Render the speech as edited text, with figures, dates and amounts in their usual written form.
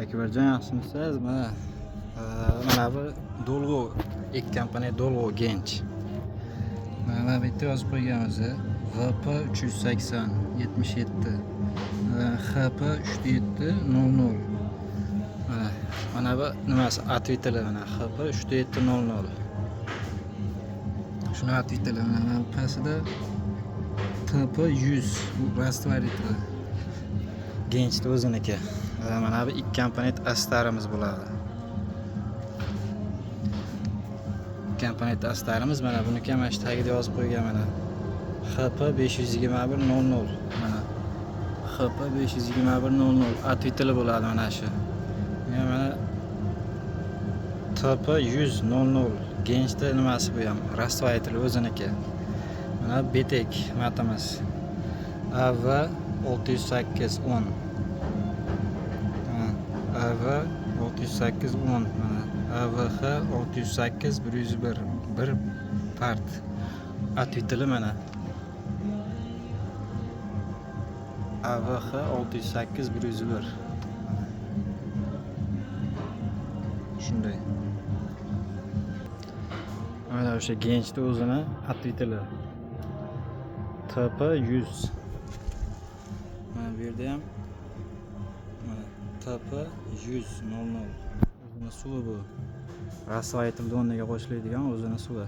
Akbarjon yaxshimisiz? Mana bu Dolgo, ilk kompaniya Dolgo Gench. Mana bu yerda yozib qo'yganmiz. VP 380 77 HP 3700. Mana bu nimasi atvetili mana HP 3700. Shuni atvetili mana bu pastida TP 100 rastvaritelli. Genchda o'ziniki. Mana bu ikki komponent astarimiz bo'ladi. Komponent astarimiz mana buniki ham mana shu tagida yozib qo'ygan mana. HP 52100. Mana HP 52100 atvetili bo'ladi mana shu. Mana TP 10000 Genchda nimasi bu ham rastvaritelli o'ziniki. Mana betek matimiz AV 60810. AV 60810 mana AVH 608 101 bir part atvetili mana AVH 608 101 shunday. Mana o'sha Genchda o'zini atvetili TP 100. Mana bu yerda ham TP 100 00. O'zini suvi bu. Rastvaritelli o'rniga qo'shiladigan o'zini suvi.